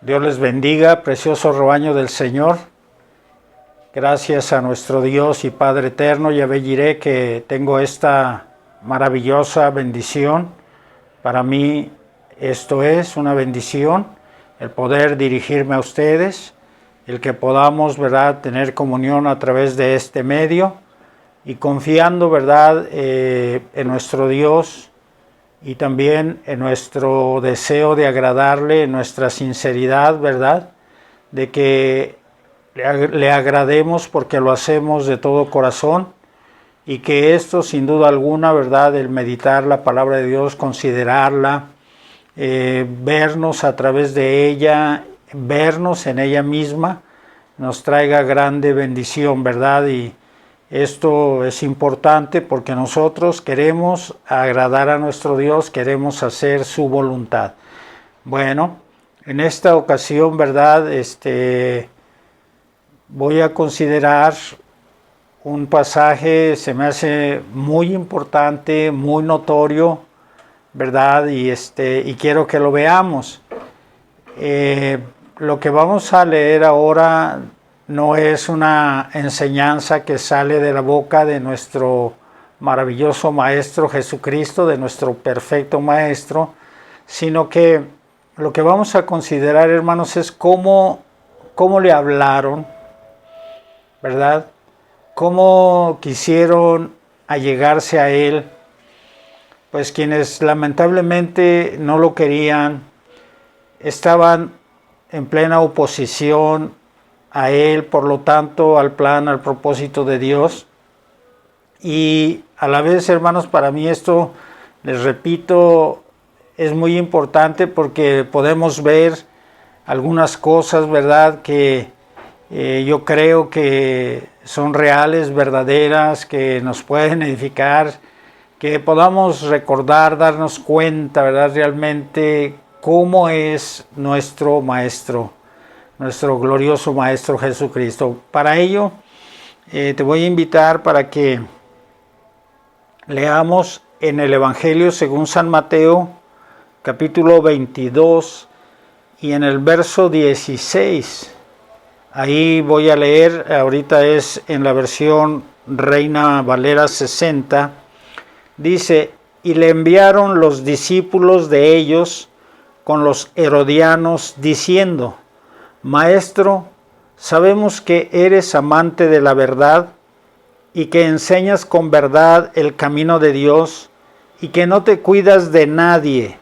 Dios les bendiga, precioso rebaño del Señor. Gracias a nuestro Dios y Padre eterno, Yahvé Jireh, que tengo esta maravillosa bendición. Para mí esto es una bendición, el poder dirigirme a ustedes, el que podamos, ¿verdad?, tener comunión a través de este medio y confiando, ¿verdad?, en nuestro Dios y también en nuestro deseo de agradarle, en nuestra sinceridad, ¿verdad?, de que le agrademos porque lo hacemos de todo corazón y que esto sin duda alguna, ¿verdad?, el meditar la palabra de Dios, considerarla, vernos a través de ella, vernos en ella misma, nos traiga grande bendición, ¿verdad? Y esto es importante porque nosotros queremos agradar a nuestro Dios, queremos hacer su voluntad. Bueno, en esta ocasión, ¿verdad?, voy a considerar un pasaje, se me hace muy importante, muy notorio, ¿verdad? Y quiero que lo veamos. Lo que vamos a leer ahora no es una enseñanza que sale de la boca de nuestro maravilloso Maestro Jesucristo, de nuestro perfecto Maestro, sino que lo que vamos a considerar, hermanos, es cómo le hablaron, ¿verdad? Cómo quisieron allegarse a Él, pues quienes lamentablemente no lo querían, estaban en plena oposición a Él, por lo tanto, al plan, al propósito de Dios. Y a la vez, hermanos, para mí esto, les repito, es muy importante porque podemos ver algunas cosas, ¿verdad?, que yo creo que son reales, verdaderas, que nos pueden edificar, que podamos recordar, darnos cuenta, ¿verdad?, realmente cómo es nuestro Maestro, nuestro glorioso Maestro Jesucristo. Para ello, te voy a invitar para que leamos en el Evangelio según San Mateo, capítulo 22, y en el verso 16. Ahí voy a leer, ahorita es en la versión Reina Valera 60, dice: y le enviaron los discípulos de ellos con los herodianos, diciendo: Maestro, sabemos que eres amante de la verdad y que enseñas con verdad el camino de Dios y que no te cuidas de nadie,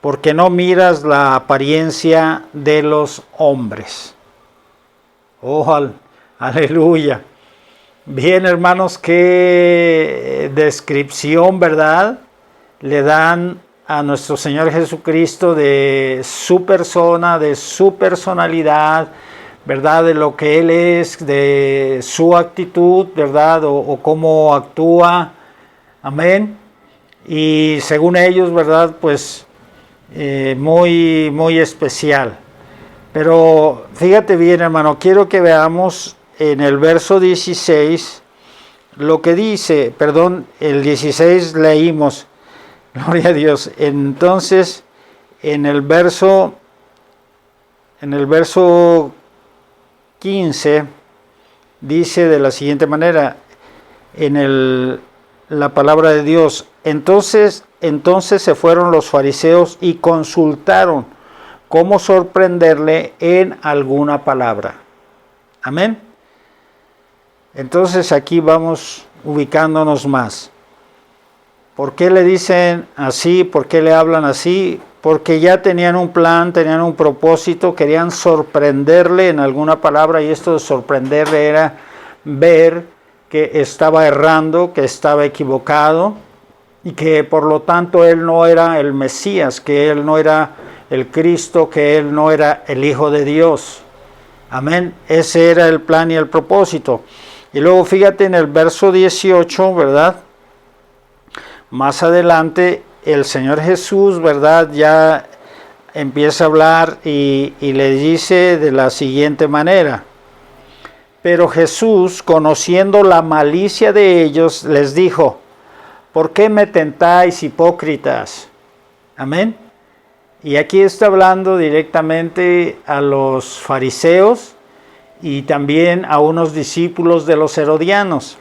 porque no miras la apariencia de los hombres. Oh, aleluya. Bien, hermanos, qué descripción, ¿verdad?, le dan a nuestro Señor Jesucristo de su persona, de su personalidad, ¿verdad?, de lo que Él es, de su actitud, ¿verdad?, o cómo actúa. Amén. Y según ellos, ¿verdad?, pues muy, muy especial. Pero fíjate bien, hermano, quiero que veamos en el verso 16 lo que dice, perdón, el 16 leímos, gloria a Dios. Entonces, en el verso 15 dice de la siguiente manera, la palabra de Dios: entonces se fueron los fariseos y consultaron cómo sorprenderle en alguna palabra. Amén. Entonces aquí vamos ubicándonos más. ¿Por qué le dicen así? ¿Por qué le hablan así? Porque ya tenían un plan, tenían un propósito, querían sorprenderle en alguna palabra, y esto de sorprenderle era ver que estaba errando, que estaba equivocado, y que por lo tanto él no era el Mesías, que él no era el Cristo, que él no era el Hijo de Dios. Amén. Ese era el plan y el propósito. Y luego fíjate en el verso 18, ¿verdad? Más adelante el Señor Jesús, ¿verdad?, ya empieza a hablar y le dice de la siguiente manera: pero Jesús, conociendo la malicia de ellos, les dijo: ¿por qué me tentáis, hipócritas? Amén. Y aquí está hablando directamente a los fariseos y también a unos discípulos de los herodianos.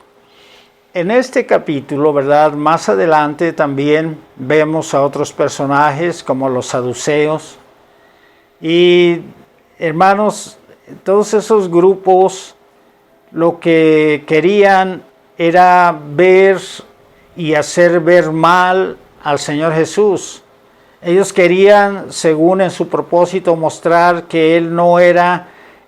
En este capítulo, ¿verdad? Más adelante también vemos a otros personajes como los saduceos. Y hermanos, todos esos grupos lo que querían era ver y hacer ver mal al Señor Jesús. Ellos querían, según en su propósito, mostrar que Él no era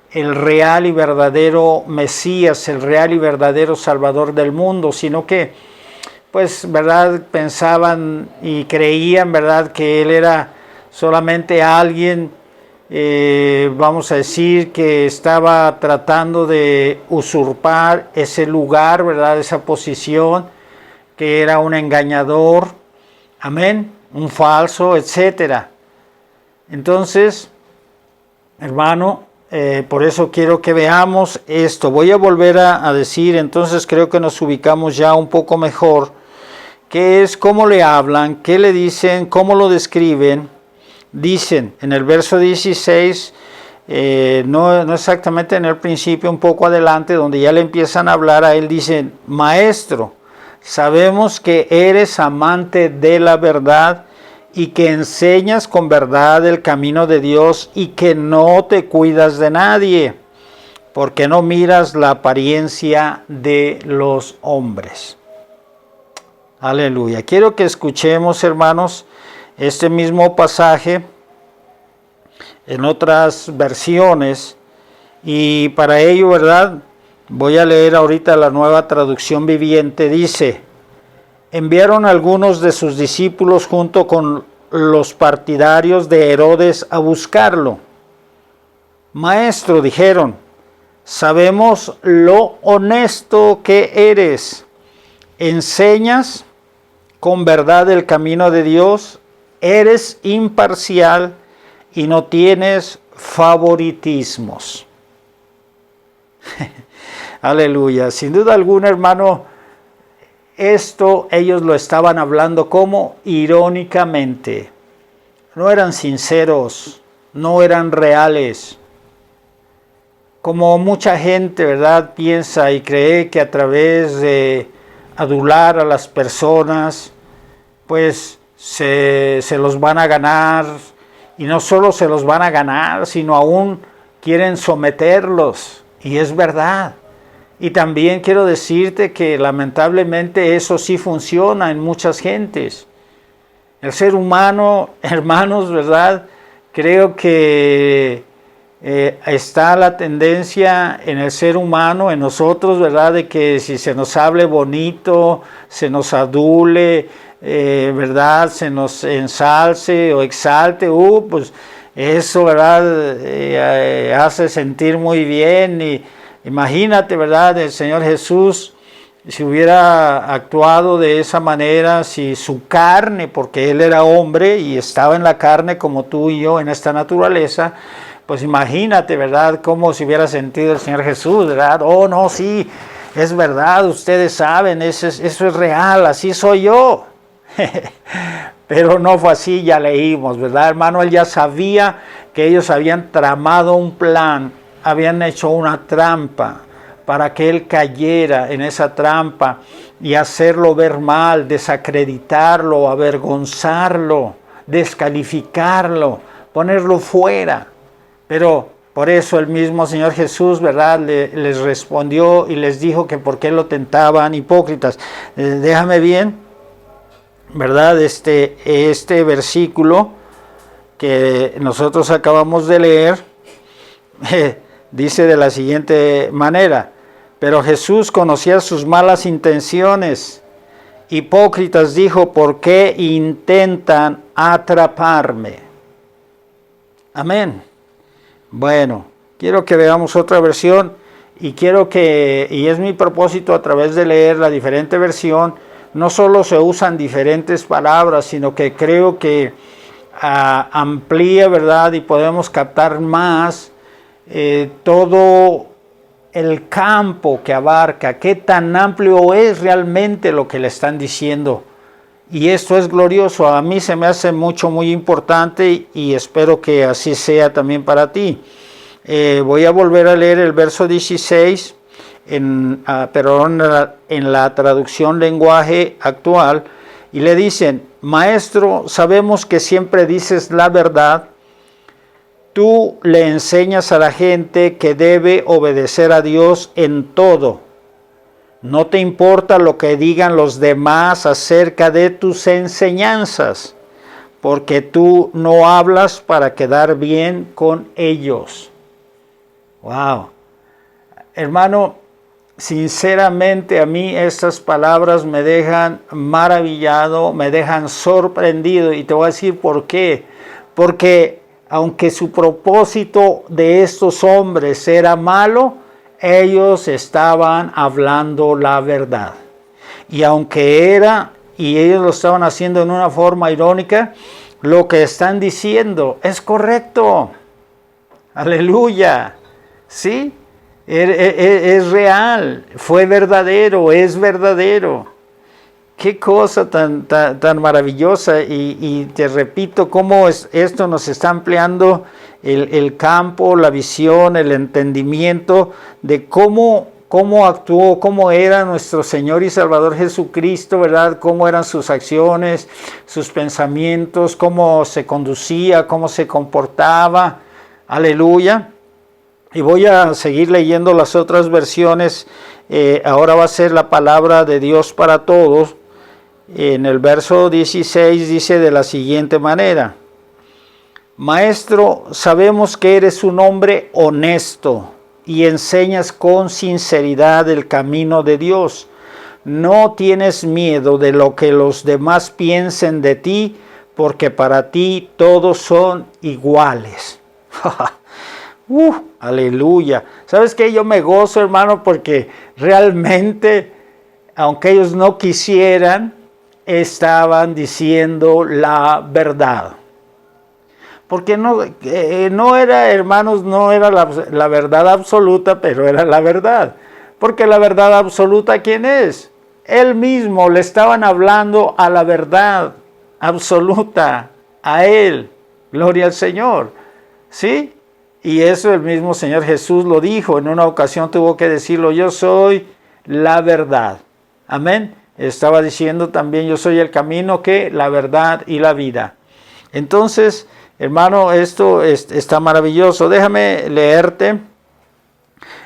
el real y verdadero Mesías, el real y verdadero Salvador del mundo, sino que, pues, ¿verdad?, pensaban y creían, ¿verdad?, que Él era solamente alguien, vamos a decir, que estaba tratando de usurpar ese lugar, ¿verdad?, esa posición, que era un engañador, amén, un falso, etcétera. Entonces, hermano, por eso quiero que veamos esto. Voy a volver a decir, entonces creo que nos ubicamos ya un poco mejor, qué es, cómo le hablan, qué le dicen, cómo lo describen. Dicen en el verso 16, no exactamente en el principio, un poco adelante, donde ya le empiezan a hablar a él, dicen: Maestro, sabemos que eres amante de la verdad y que enseñas con verdad el camino de Dios y que no te cuidas de nadie, porque no miras la apariencia de los hombres. Aleluya. Quiero que escuchemos, hermanos, este mismo pasaje en otras versiones, y para ello, ¿verdad?, voy a leer ahorita la Nueva Traducción Viviente. Dice: enviaron algunos de sus discípulos junto con los partidarios de Herodes a buscarlo. Maestro, dijeron, sabemos lo honesto que eres. Enseñas con verdad el camino de Dios, eres imparcial y no tienes favoritismos. Aleluya. Sin duda alguna, hermano, esto ellos lo estaban hablando como irónicamente. No eran sinceros, no eran reales. Como mucha gente, ¿verdad?, piensa y cree que a través de adular a las personas, pues se los van a ganar, y no solo se los van a ganar, sino aún quieren someterlos, y es verdad. Y también quiero decirte que lamentablemente eso sí funciona en muchas gentes. El ser humano, hermanos, ¿verdad?, creo que está la tendencia en el ser humano, en nosotros, ¿verdad?, de que si se nos hable bonito, se nos adule, ¿verdad?, se nos ensalce o exalte, pues eso, ¿verdad?, hace sentir muy bien. Y imagínate, ¿verdad?, el Señor Jesús, si hubiera actuado de esa manera, si su carne, porque Él era hombre y estaba en la carne como tú y yo en esta naturaleza, pues imagínate, ¿verdad?, cómo se hubiera sentido el Señor Jesús, ¿verdad? Oh, no, sí, es verdad, ustedes saben, eso es real, así soy yo. Pero no fue así, ya leímos, ¿verdad, hermano? Él ya sabía que ellos habían tramado un plan, habían hecho una trampa para que él cayera en esa trampa y hacerlo ver mal, desacreditarlo, avergonzarlo, descalificarlo, ponerlo fuera. Pero por eso el mismo Señor Jesús, ¿verdad?, les respondió y les dijo que por qué lo tentaban, hipócritas. Déjame bien, ¿verdad?, este versículo que nosotros acabamos de leer, dice de la siguiente manera: pero Jesús conocía sus malas intenciones. Hipócritas, dijo, ¿por qué intentan atraparme? Amén. Bueno, quiero que veamos otra versión y y es mi propósito a través de leer la diferente versión, no solo se usan diferentes palabras, sino que creo que amplía, ¿verdad?, y podemos captar más todo el campo que abarca, qué tan amplio es realmente lo que le están diciendo. Y esto es glorioso. A mí se me hace muy importante y espero que así sea también para ti. Voy a volver a leer el verso 16, pero en la traducción lenguaje actual, y le dicen: Maestro, sabemos que siempre dices la verdad. Tú le enseñas a la gente que debe obedecer a Dios en todo. No te importa lo que digan los demás acerca de tus enseñanzas, porque tú no hablas para quedar bien con ellos. Wow. Hermano, sinceramente a mí estas palabras me dejan maravillado, me dejan sorprendido, y te voy a decir por qué. Porque aunque su propósito de estos hombres era malo, ellos estaban hablando la verdad. Y y ellos lo estaban haciendo en una forma irónica, lo que están diciendo es correcto. Aleluya. ¿Sí? Es real, fue verdadero, es verdadero. Qué cosa tan maravillosa, y te repito cómo esto nos está ampliando el campo, la visión, el entendimiento de cómo actuó, cómo era nuestro Señor y Salvador Jesucristo, ¿verdad? Cómo eran sus acciones, sus pensamientos, cómo se conducía, cómo se comportaba. Aleluya. Y voy a seguir leyendo las otras versiones. Ahora va a ser la palabra de Dios para todos. En el verso 16 dice de la siguiente manera: Maestro, sabemos que eres un hombre honesto y enseñas con sinceridad el camino de Dios. No tienes miedo de lo que los demás piensen de ti, porque para ti todos son iguales. Aleluya. ¿Sabes qué? Yo me gozo, hermano, porque realmente, aunque ellos no quisieran, estaban diciendo la verdad. Porque no era, hermanos, no era la verdad absoluta, pero era la verdad. Porque la verdad absoluta, ¿quién es? Él mismo. Le estaban hablando a la verdad absoluta, a Él. Gloria al Señor. ¿Sí? Y eso el mismo Señor Jesús lo dijo. En una ocasión tuvo que decirlo: yo soy la verdad. Amén. Estaba diciendo también: yo soy el camino, la verdad y la vida. Entonces, hermano, esto está maravilloso. Déjame leerte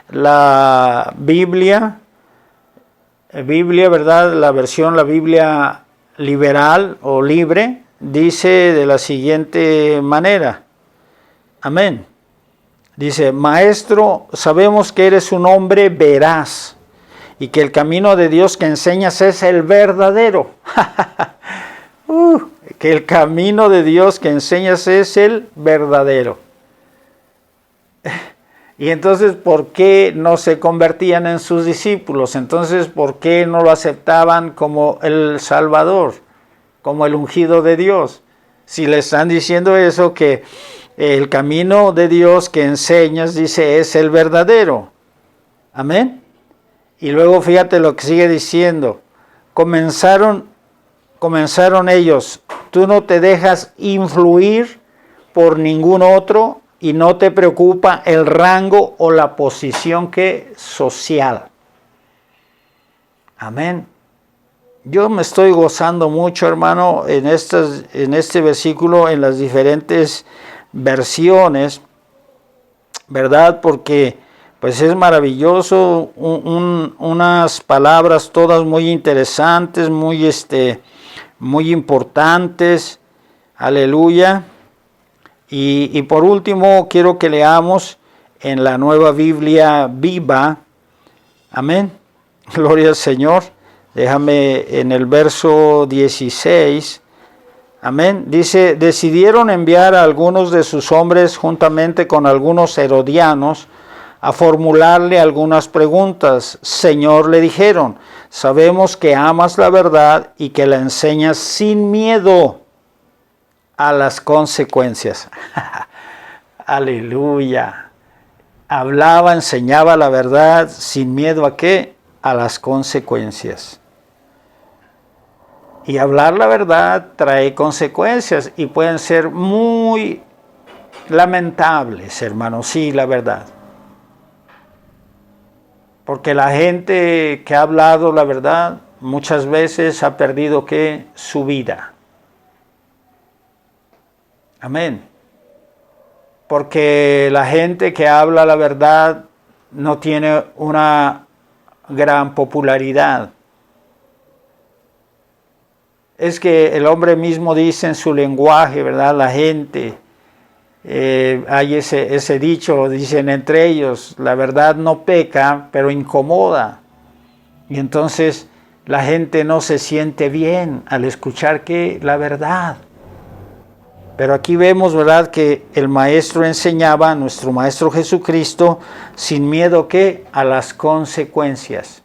la Biblia, ¿verdad? La Biblia liberal o libre, dice de la siguiente manera. Amén. Dice: Maestro, sabemos que eres un hombre veraz y que el camino de Dios que enseñas es el verdadero. Que el camino de Dios que enseñas es el verdadero. Y entonces, ¿por qué no se convertían en sus discípulos? Entonces, ¿por qué no lo aceptaban como el Salvador, como el ungido de Dios? Si le están diciendo eso, que el camino de Dios que enseñas, dice, es el verdadero. Amén. Y luego fíjate lo que sigue diciendo. Comenzaron ellos: tú no te dejas influir por ningún otro y no te preocupa el rango o la posición social. Amén. Yo me estoy gozando mucho, hermano, en este versículo, en las diferentes versiones, ¿verdad? Porque pues es maravilloso, unas palabras todas muy interesantes, muy importantes. Aleluya. Y por último, quiero que leamos en la Nueva Biblia Viva. Amén. Gloria al Señor. Déjame en el verso 16. Amén. Dice: decidieron enviar a algunos de sus hombres juntamente con algunos herodianos a formularle algunas preguntas. Señor, le dijeron, sabemos que amas la verdad y que la enseñas sin miedo a las consecuencias. Aleluya. Hablaba, enseñaba la verdad sin miedo a qué? A las consecuencias. Y hablar la verdad trae consecuencias y pueden ser muy lamentables, hermanos, sí, la verdad. Porque la gente que ha hablado la verdad muchas veces ha perdido ¿qué? Su vida. Amén. Porque la gente que habla la verdad no tiene una gran popularidad. Es que el hombre mismo dice en su lenguaje, ¿verdad? La gente, hay ese dicho, dicen entre ellos, la verdad no peca, pero incomoda. Y entonces la gente no se siente bien al escuchar que la verdad. Pero aquí vemos, ¿verdad?, que el maestro enseñaba, nuestro maestro Jesucristo, sin miedo ¿qué? A las consecuencias.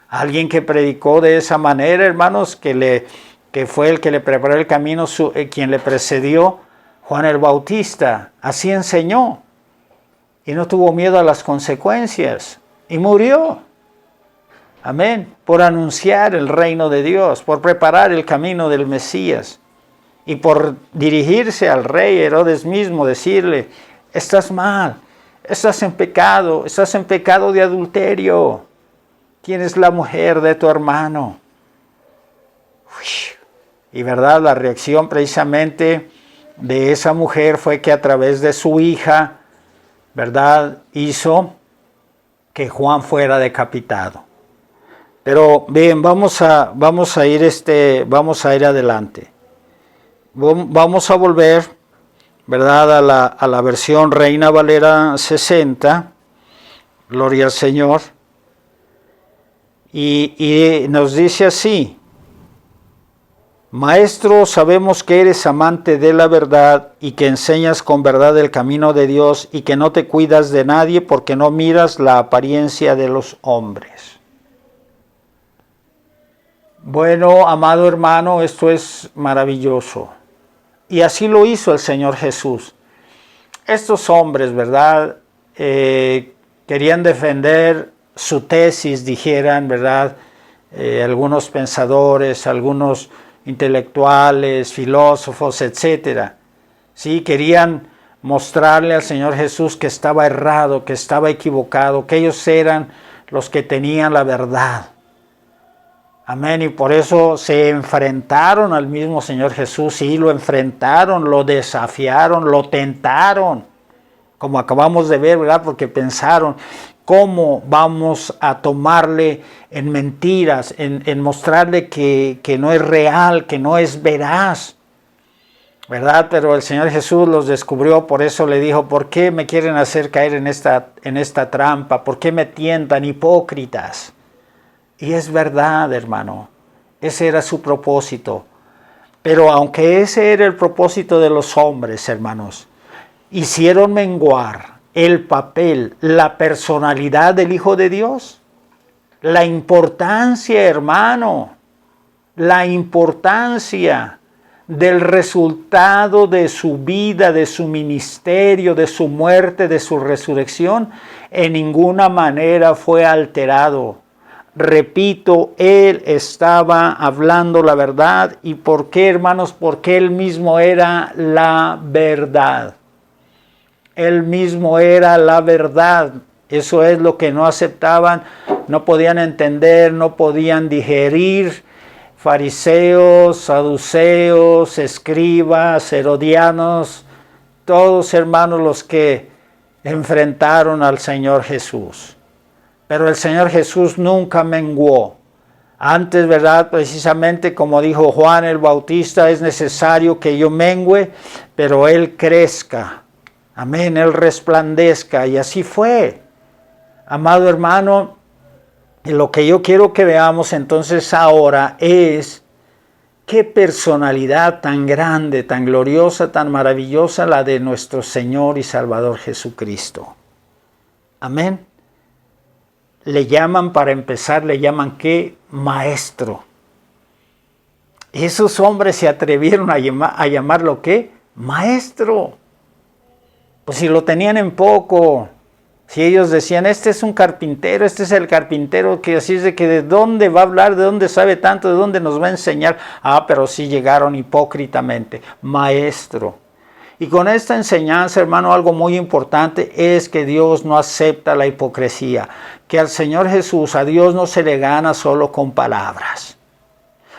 Alguien que predicó de esa manera, hermanos, que fue el que le preparó el camino, quien le precedió, Juan el Bautista, así enseñó. Y no tuvo miedo a las consecuencias. Y murió. Amén. Por anunciar el reino de Dios, por preparar el camino del Mesías. Y por dirigirse al rey Herodes mismo, decirle, estás mal, estás en pecado de adulterio, tienes la mujer de tu hermano. Y verdad, la reacción precisamente de esa mujer fue que a través de su hija, verdad, hizo que Juan fuera decapitado. Pero bien, vamos a ir adelante. Vamos a volver, ¿verdad?, a la versión Reina Valera 60, gloria al Señor, y nos dice así: Maestro, sabemos que eres amante de la verdad y que enseñas con verdad el camino de Dios y que no te cuidas de nadie porque no miras la apariencia de los hombres. Bueno, amado hermano, esto es maravilloso. Y así lo hizo el Señor Jesús. Estos hombres, ¿verdad?, querían defender su tesis, dijeran, ¿verdad?, algunos pensadores, algunos intelectuales, filósofos, etcétera. Sí, querían mostrarle al Señor Jesús que estaba errado, que estaba equivocado, que ellos eran los que tenían la verdad. Amén, y por eso se enfrentaron al mismo Señor Jesús, sí, lo enfrentaron, lo desafiaron, lo tentaron, como acabamos de ver, ¿verdad? Porque pensaron, ¿cómo vamos a tomarle en mentiras, en mostrarle que no es real, que no es veraz? ¿Verdad? Pero el Señor Jesús los descubrió, por eso le dijo, ¿por qué me quieren hacer caer en esta trampa? ¿Por qué me tientan, hipócritas? Y es verdad, hermano, ese era su propósito. Pero aunque ese era el propósito de los hombres, hermanos, hicieron menguar el papel, la personalidad del Hijo de Dios. La importancia, hermano, la importancia del resultado de su vida, de su ministerio, de su muerte, de su resurrección, en ninguna manera fue alterado. Repito, él estaba hablando la verdad. ¿Y por qué, hermanos? Porque él mismo era la verdad. Él mismo era la verdad. Eso es lo que no aceptaban, no podían entender, no podían digerir. Fariseos, saduceos, escribas, herodianos, todos, hermanos, los que enfrentaron al Señor Jesús. Pero el Señor Jesús nunca menguó. Antes, ¿verdad?, precisamente como dijo Juan el Bautista, es necesario que yo mengüe, pero Él crezca. Amén, Él resplandezca. Y así fue. Amado hermano, lo que yo quiero que veamos entonces ahora es qué personalidad tan grande, tan gloriosa, tan maravillosa la de nuestro Señor y Salvador Jesucristo. Amén. Le llaman, para empezar, le llaman ¿qué? Maestro. Esos hombres se atrevieron a llamarlo ¿qué? Maestro. Pues si lo tenían en poco, Si ellos decían, este es un carpintero, este es el carpintero, que así es de que de dónde va a hablar, de dónde sabe tanto, de dónde nos va a enseñar. Pero sí llegaron hipócritamente, maestro. Y con esta enseñanza, hermano, algo muy importante es que Dios no acepta la hipocresía. Que al Señor Jesús, a Dios no se le gana solo con palabras.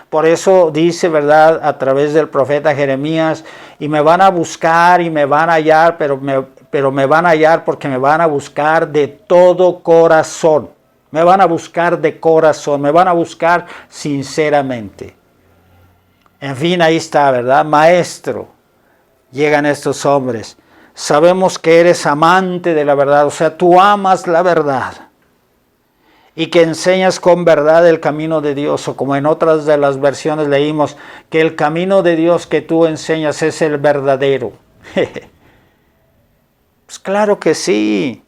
Por eso dice, ¿verdad?, a través del profeta Jeremías, y me van a buscar y me van a hallar, pero me van a hallar porque me van a buscar de todo corazón. Me van a buscar de corazón, me van a buscar sinceramente. En fin, ahí está, ¿verdad? Maestro, llegan estos hombres. Sabemos que eres amante de la verdad, o sea, tú amas la verdad. Y que enseñas con verdad el camino de Dios, o como en otras de las versiones leímos, que el camino de Dios que tú enseñas es el verdadero. Pues claro que sí.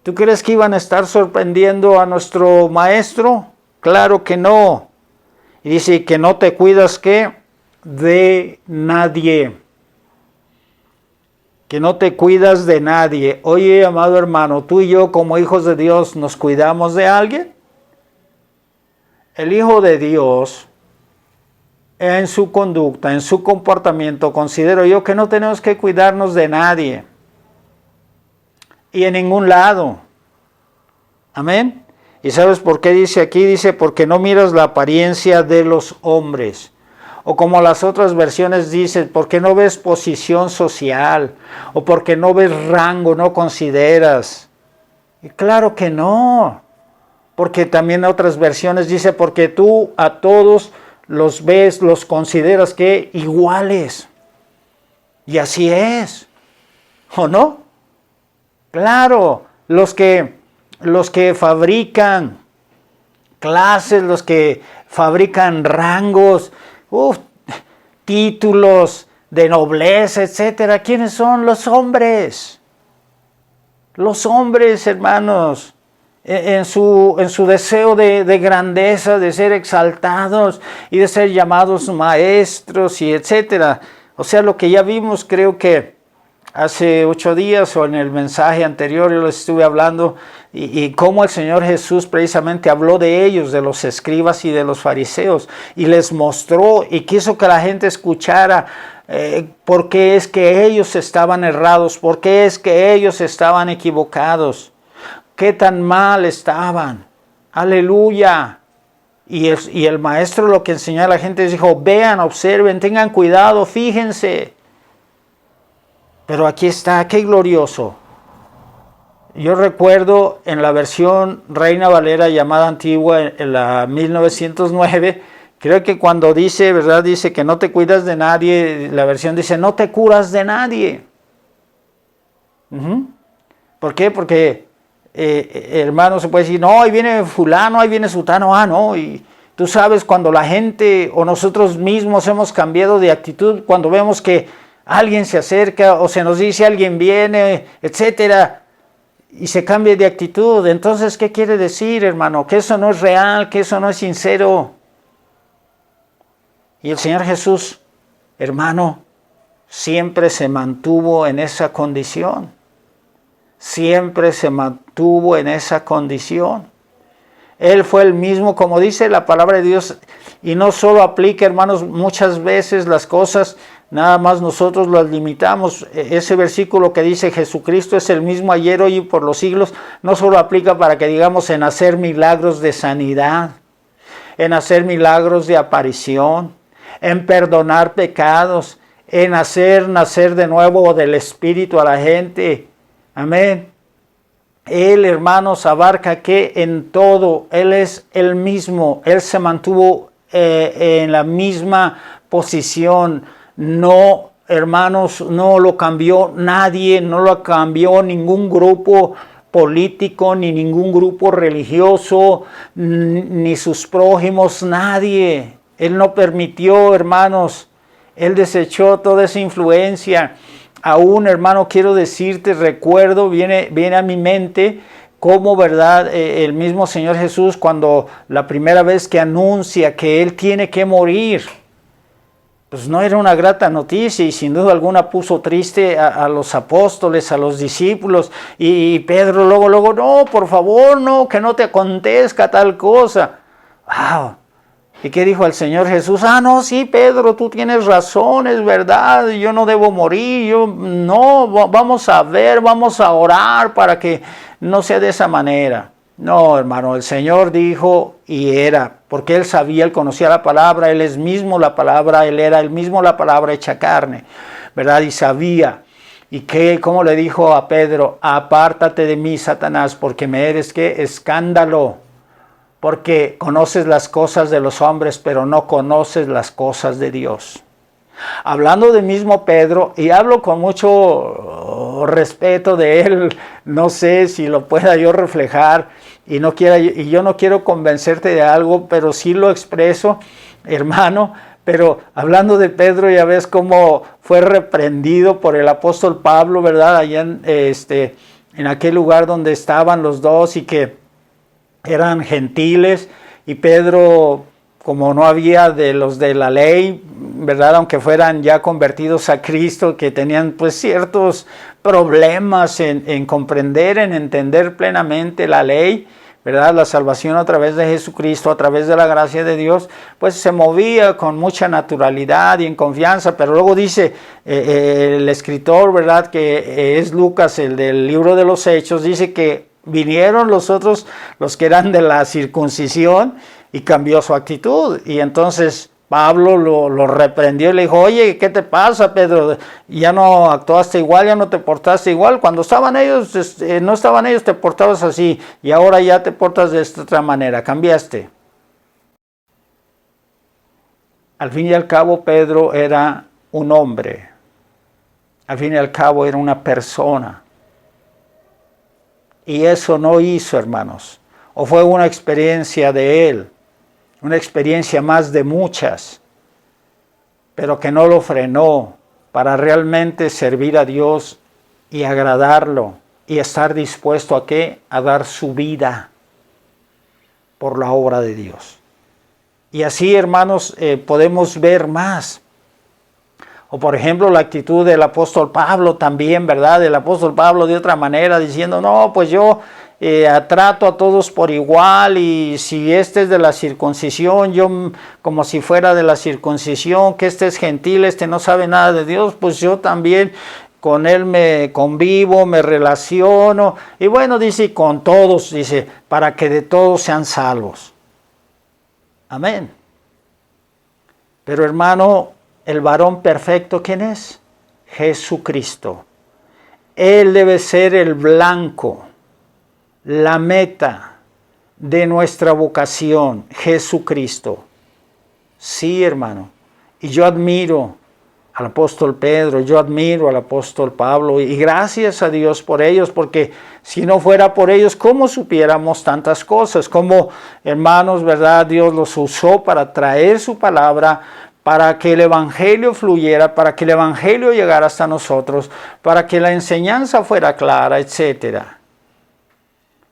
¿Tú crees que iban a estar sorprendiendo a nuestro maestro? Claro que no. Y dice que no te cuidas, ¿qué? De nadie. Que no te cuidas de nadie. Oye, amado hermano, tú y yo como hijos de Dios, ¿nos cuidamos de alguien? El Hijo de Dios, en su conducta, en su comportamiento, considero yo que no tenemos que cuidarnos de nadie. Y en ningún lado. Amén. ¿Y sabes por qué dice aquí? Dice, porque no miras la apariencia de los hombres. O como las otras versiones dicen, porque no ves posición social, o porque no ves rango, no consideras. Y claro que no, porque también otras versiones dice, porque tú a todos los ves, los consideras que iguales. Y así es, ¿o no? Claro, los que fabrican clases, los que fabrican rangos, títulos de nobleza, etcétera. ¿Quiénes son? Los hombres. Los hombres, hermanos, en su deseo de grandeza, de ser exaltados y de ser llamados maestros y etcétera. O sea, lo que ya vimos, creo que hace 8 días o en el mensaje anterior yo les estuve hablando y cómo el Señor Jesús precisamente habló de ellos, de los escribas y de los fariseos, y les mostró y quiso que la gente escuchara por qué es que ellos estaban errados, por qué es que ellos estaban equivocados, qué tan mal estaban. Aleluya. Y el maestro lo que enseñó a la gente dijo, vean, observen, tengan cuidado, fíjense. Pero aquí está, qué glorioso. Yo recuerdo en la versión Reina Valera llamada antigua, en la 1909, creo que cuando dice, ¿verdad? Dice que no te cuidas de nadie, la versión dice, no te curas de nadie. ¿Por qué? Porque, hermano, se puede decir, no, ahí viene fulano, ahí viene sutano, no, y tú sabes cuando la gente o nosotros mismos hemos cambiado de actitud, cuando vemos que alguien se acerca o se nos dice alguien viene, etcétera, y se cambia de actitud. Entonces, ¿qué quiere decir, hermano? Que eso no es real, que eso no es sincero. Y el Señor Jesús, hermano, siempre se mantuvo en esa condición. Siempre se mantuvo en esa condición. Él fue el mismo, como dice la palabra de Dios, y no solo aplica, hermanos, muchas veces las cosas, nada más nosotros las limitamos. Ese versículo que dice Jesucristo es el mismo ayer, hoy y por los siglos, no solo aplica para que digamos en hacer milagros de sanidad, en hacer milagros de aparición, en perdonar pecados, en hacer nacer de nuevo del Espíritu a la gente. Amén. Él, hermanos, abarca que en todo, Él es el mismo, Él se mantuvo en la misma posición. No, hermanos, no lo cambió nadie, no lo cambió ningún grupo político, ni ningún grupo religioso, ni sus prójimos, nadie. Él no permitió, hermanos, Él desechó toda esa influencia. Aún, hermano, quiero decirte, recuerdo, viene a mi mente cómo, ¿verdad? El mismo Señor Jesús, cuando la primera vez que anuncia que Él tiene que morir, pues no era una grata noticia y sin duda alguna puso triste a los apóstoles, a los discípulos, y Pedro luego, no, por favor, no, que no te acontezca tal cosa. ¡Wow! ¿Y qué dijo el Señor Jesús? No, sí, Pedro, tú tienes razón, es verdad, yo no debo morir, vamos a ver, vamos a orar para que no sea de esa manera. No, hermano, el Señor dijo y era, porque Él sabía, Él conocía la palabra, Él es mismo la palabra, Él era el mismo la palabra hecha carne, ¿verdad? Y sabía. ¿Y cómo le dijo a Pedro? Apártate de mí, Satanás, porque me eres, ¿qué? Escándalo. Porque conoces las cosas de los hombres, pero no conoces las cosas de Dios. Hablando del mismo Pedro, y hablo con mucho respeto de él, no sé si lo pueda yo reflejar, y yo no quiero convencerte de algo, pero sí lo expreso, hermano. Pero hablando de Pedro, ya ves cómo fue reprendido por el apóstol Pablo, ¿verdad? Allá en aquel lugar donde estaban los dos y que eran gentiles, y Pedro, como no había de los de la ley, ¿verdad? Aunque fueran ya convertidos a Cristo, que tenían pues ciertos problemas en comprender, en entender plenamente la ley, ¿verdad? La salvación a través de Jesucristo, a través de la gracia de Dios, pues se movía con mucha naturalidad y en confianza. Pero luego dice el escritor, ¿verdad? Que es Lucas, el del libro de los Hechos, dice que vinieron los otros, los que eran de la circuncisión, y cambió su actitud. Y entonces Pablo lo reprendió y le dijo, oye, ¿qué te pasa, Pedro? Ya no actuaste igual, ya no te portaste igual. Cuando estaban ellos, no estaban ellos, te portabas así, y ahora ya te portas de esta otra manera, cambiaste. Al fin y al cabo, Pedro era un hombre. Al fin y al cabo, era una persona. Y eso no hizo, hermanos, o fue una experiencia de él, una experiencia más de muchas, pero que no lo frenó para realmente servir a Dios y agradarlo y estar dispuesto a ¿qué? A dar su vida por la obra de Dios. Y así, hermanos, podemos ver más. O por ejemplo la actitud del apóstol Pablo también, ¿verdad? El apóstol Pablo de otra manera diciendo, no, pues yo trato a todos por igual, y si este es de la circuncisión, yo como si fuera de la circuncisión, que este es gentil, este no sabe nada de Dios, pues yo también con él me convivo, me relaciono, y bueno, dice, con todos, dice, para que de todos sean salvos. Amén. Pero hermano, el varón perfecto, ¿quién es? Jesucristo. Él debe ser el blanco, la meta de nuestra vocación, Jesucristo. Sí, hermano. Y yo admiro al apóstol Pedro, yo admiro al apóstol Pablo, y gracias a Dios por ellos, porque si no fuera por ellos, ¿cómo supiéramos tantas cosas? ¿Cómo, hermanos, verdad, Dios los usó para traer su palabra, para que el evangelio fluyera, para que el evangelio llegara hasta nosotros, para que la enseñanza fuera clara, etcétera?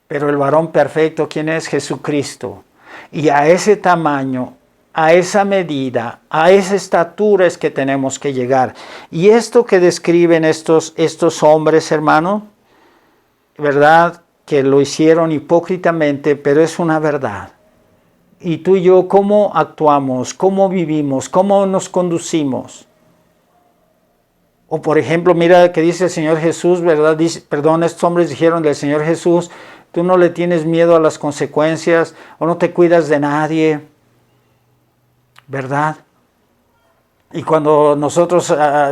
Pero el varón perfecto, ¿quién es? Jesucristo. Y a ese tamaño, a esa medida, a esa estatura es que tenemos que llegar. Y esto que describen estos hombres, hermano, ¿verdad? Que lo hicieron hipócritamente, pero es una verdad. Y tú y yo, ¿cómo actuamos? ¿Cómo vivimos? ¿Cómo nos conducimos? O por ejemplo, mira que dice el Señor Jesús, ¿verdad? Estos hombres dijeron del Señor Jesús, tú no le tienes miedo a las consecuencias, o no te cuidas de nadie, ¿verdad? Y cuando nosotros,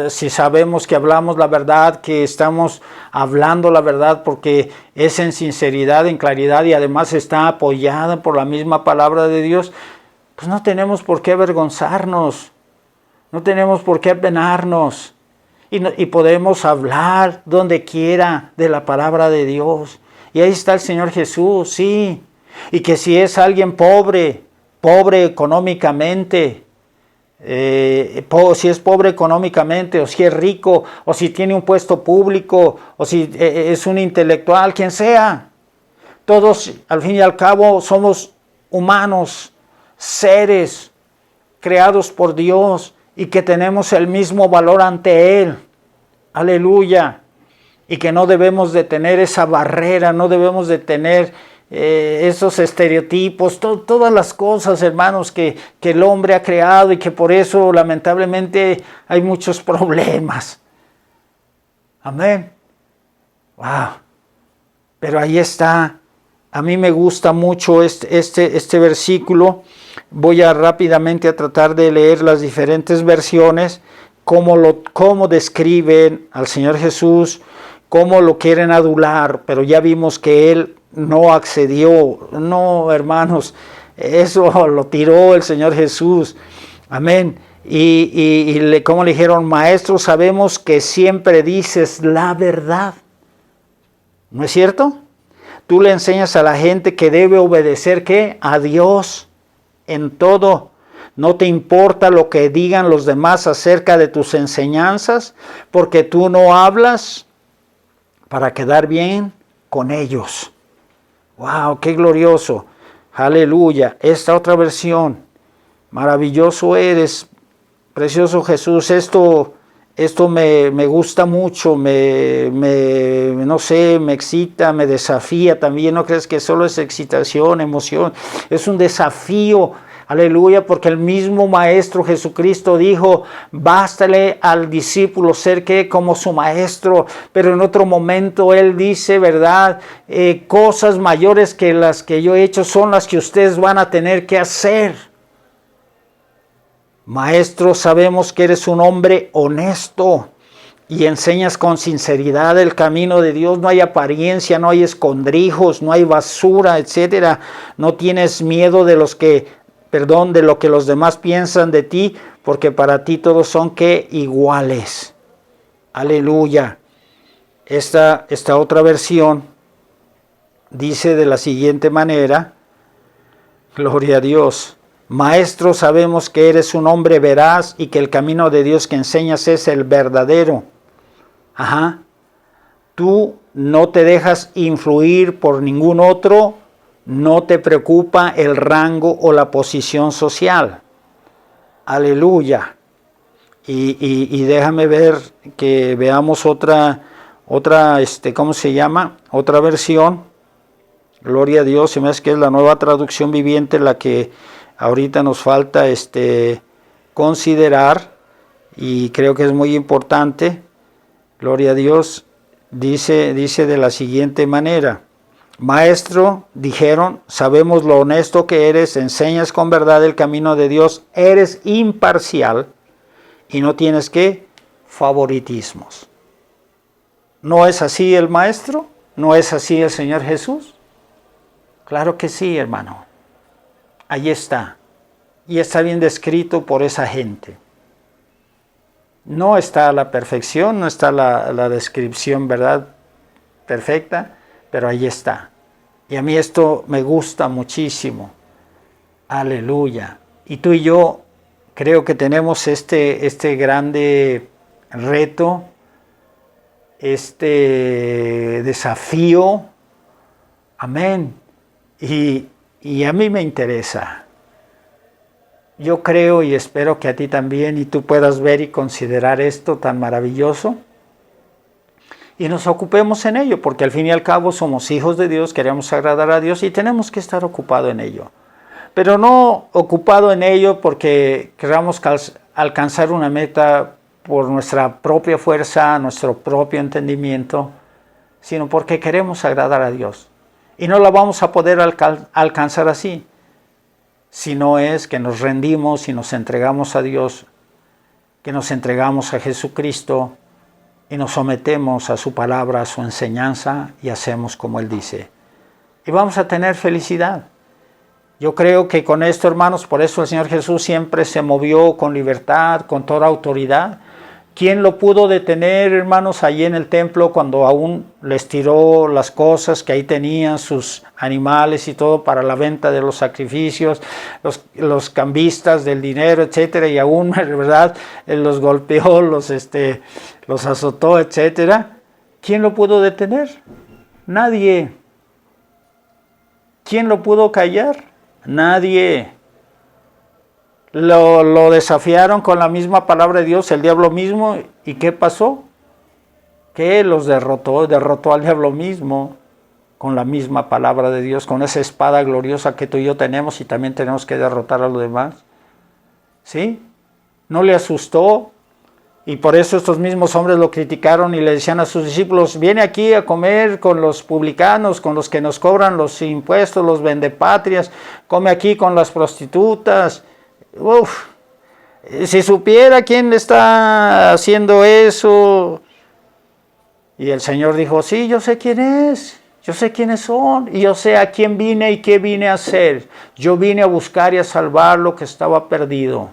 si sabemos que hablamos la verdad, que estamos hablando la verdad porque es en sinceridad, en claridad, y además está apoyada por la misma palabra de Dios, pues no tenemos por qué avergonzarnos, no tenemos por qué apenarnos, y podemos hablar donde quiera de la palabra de Dios. Y ahí está el Señor Jesús, sí. Y que si es alguien pobre económicamente, si es pobre económicamente, o si es rico, o si tiene un puesto público, o si es un intelectual, quien sea, todos al fin y al cabo somos humanos, seres creados por Dios, y que tenemos el mismo valor ante Él. Aleluya. Y que no debemos de tener esa barrera, no debemos de tener esos estereotipos, todas las cosas, hermanos, que el hombre ha creado y que por eso lamentablemente hay muchos problemas. Amén. Wow. Pero ahí está. A mí me gusta mucho este versículo. Voy rápidamente a tratar de leer las diferentes versiones, cómo describen al Señor Jesús, cómo lo quieren adular, pero ya vimos que Él no accedió. No, hermanos, eso lo tiró el Señor Jesús. Amén. Como le dijeron, maestro, sabemos que siempre dices la verdad. ¿No es cierto? Tú le enseñas a la gente que debe obedecer, ¿qué? A Dios en todo. No te importa lo que digan los demás acerca de tus enseñanzas, porque tú no hablas para quedar bien con ellos. ¡Wow! ¡Qué glorioso! ¡Aleluya! Esta otra versión. Maravilloso eres, precioso Jesús. Esto me gusta mucho, no sé, me excita, me desafía también. No crees que solo es excitación, emoción. Es un desafío. Aleluya, porque el mismo Maestro Jesucristo dijo, bástale al discípulo ser que como su maestro, pero en otro momento Él dice, ¿verdad? Cosas mayores que las que yo he hecho son las que ustedes van a tener que hacer. Maestro, sabemos que eres un hombre honesto y enseñas con sinceridad el camino de Dios. No hay apariencia, no hay escondrijos, no hay basura, etcétera. No tienes miedo de lo que los demás piensan de ti, porque para ti todos son iguales. Aleluya. Esta otra versión dice de la siguiente manera, gloria a Dios. Maestro, sabemos que eres un hombre veraz y que el camino de Dios que enseñas es el verdadero. Ajá. Tú no te dejas influir por ningún otro, no te preocupa el rango o la posición social. Aleluya. Y déjame ver que veamos otra, ¿cómo se llama? Otra versión. Gloria a Dios, se me hace que es la Nueva Traducción Viviente la que ahorita nos falta considerar, y creo que es muy importante. Gloria a Dios. Dice de la siguiente manera. Maestro, dijeron, sabemos lo honesto que eres, enseñas con verdad el camino de Dios, eres imparcial y no tienes favoritismos. ¿No es así el Maestro? ¿No es así el Señor Jesús? Claro que sí, hermano. Ahí está. Y está bien descrito por esa gente. No está a la perfección, no está la descripción, ¿verdad? Perfecta, pero ahí está. Y a mí esto me gusta muchísimo. Aleluya. Y tú y yo creo que tenemos este grande reto, este desafío. Amén. Y a mí me interesa. Yo creo y espero que a ti también, y tú puedas ver y considerar esto tan maravilloso. Y nos ocupemos en ello, porque al fin y al cabo somos hijos de Dios, queremos agradar a Dios y tenemos que estar ocupados en ello. Pero no ocupado en ello porque queramos alcanzar una meta por nuestra propia fuerza, nuestro propio entendimiento, sino porque queremos agradar a Dios. Y no la vamos a poder alcanzar así, si no es que nos rendimos y nos entregamos a Dios, que nos entregamos a Jesucristo y nos sometemos a su palabra, a su enseñanza y hacemos como Él dice. Y vamos a tener felicidad. Yo creo que con esto, hermanos, por eso el Señor Jesús siempre se movió con libertad, con toda autoridad. ¿Quién lo pudo detener, hermanos, allí en el templo cuando aún les tiró las cosas que ahí tenían, sus animales y todo para la venta de los sacrificios, los cambistas del dinero, etcétera, y aún, ¿verdad?, los golpeó, los azotó, etcétera? ¿Quién lo pudo detener? Nadie. ¿Quién lo pudo callar? Nadie. Lo desafiaron con la misma palabra de Dios, el diablo mismo. ¿Y qué pasó? Que los derrotó al diablo mismo con la misma palabra de Dios, con esa espada gloriosa que tú y yo tenemos, y también tenemos que derrotar a los demás. ¿Sí? No le asustó, y por eso estos mismos hombres lo criticaron y le decían a sus discípulos: viene aquí a comer con los publicanos, con los que nos cobran los impuestos, los vendepatrias, come aquí con las prostitutas. Uf, si supiera quién le está haciendo eso. Y el Señor dijo: sí, yo sé quién es, yo sé quiénes son, y yo sé a quién vine y qué vine a hacer. Yo vine a buscar y a salvar lo que estaba perdido.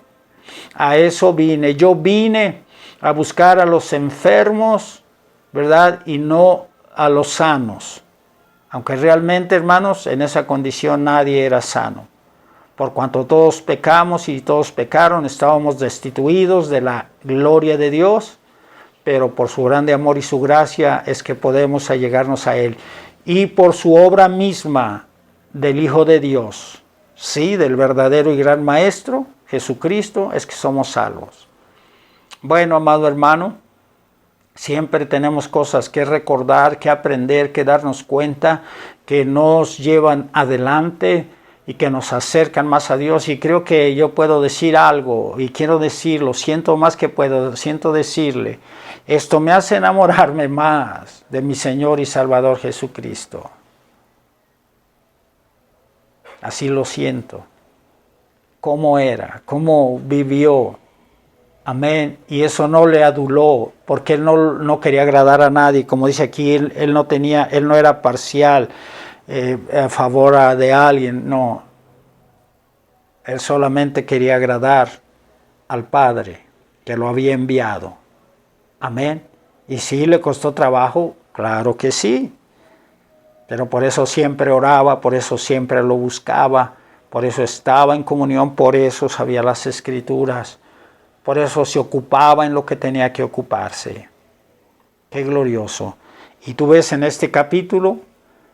A eso vine. Yo vine a buscar a los enfermos, ¿verdad? Y no a los sanos. Aunque realmente, hermanos, en esa condición nadie era sano. Por cuanto todos pecamos y todos pecaron, estábamos destituidos de la gloria de Dios, pero por su grande amor y su gracia es que podemos allegarnos a Él. Y por su obra misma del Hijo de Dios, sí, del verdadero y gran Maestro, Jesucristo, es que somos salvos. Bueno, amado hermano, siempre tenemos cosas que recordar, que aprender, que darnos cuenta, que nos llevan adelante y que nos acercan más a Dios. Y creo que yo puedo decir algo, y quiero decirlo, siento más que puedo, siento decirle, esto me hace enamorarme más de mi Señor y Salvador Jesucristo. Así lo siento. Cómo era, cómo vivió. Amén. Y eso no le aduló, porque él no quería agradar a nadie. Como dice aquí, él no era parcial a favor de alguien. No. Él solamente quería agradar al Padre que lo había enviado. Amén. Y sí, le costó trabajo, claro que sí. Pero por eso siempre oraba, por eso siempre lo buscaba, por eso estaba en comunión, por eso sabía las Escrituras, por eso se ocupaba en lo que tenía que ocuparse. Qué glorioso. Y tú ves en este capítulo,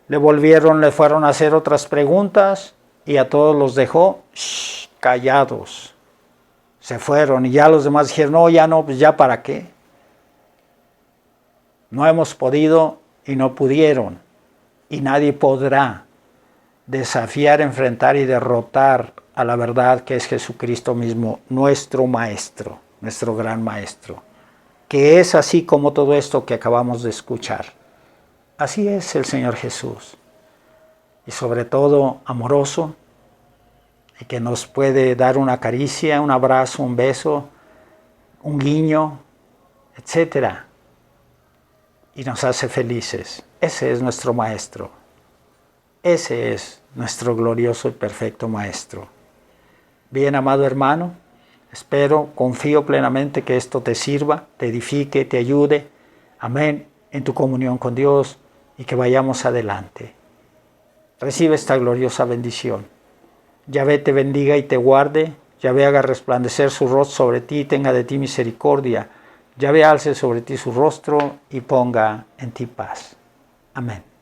le fueron a hacer otras preguntas y a todos los dejó callados. Se fueron y ya los demás dijeron: no, ya no, pues ya para qué. No hemos podido y no pudieron. Y nadie podrá desafiar, enfrentar y derrotar a la verdad que es Jesucristo mismo, nuestro Maestro, nuestro gran Maestro, que es así como todo esto que acabamos de escuchar. Así es el Señor Jesús, y sobre todo amoroso, y que nos puede dar una caricia, un abrazo, un beso, un guiño, etc. Y nos hace felices. Ese es nuestro Maestro. Ese es nuestro glorioso y perfecto Maestro. Bien, amado hermano, espero, confío plenamente que esto te sirva, te edifique, te ayude. Amén. En tu comunión con Dios, y que vayamos adelante. Recibe esta gloriosa bendición. Yahvé te bendiga y te guarde. Yahvé haga resplandecer su rostro sobre ti y tenga de ti misericordia. Yahvé alce sobre ti su rostro y ponga en ti paz. Amén.